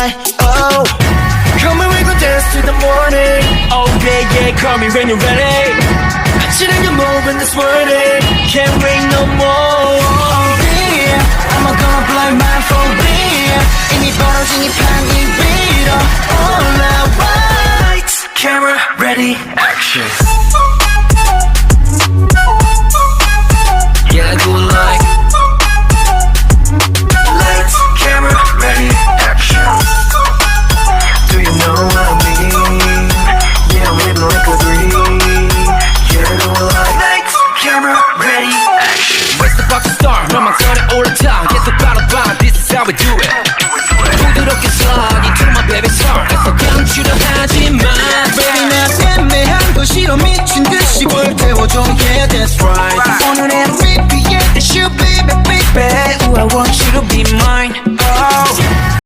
night. Oh, come and we gon' dance till the morning. Oh yeah, yeah, call me when you're ready. 아치는 게 moving this morning. Can't wait no more. Oh yeah, I'm gonna blow your mind for real. 이미 벌어진 이 판이 위로. All out lights, camera ready, action.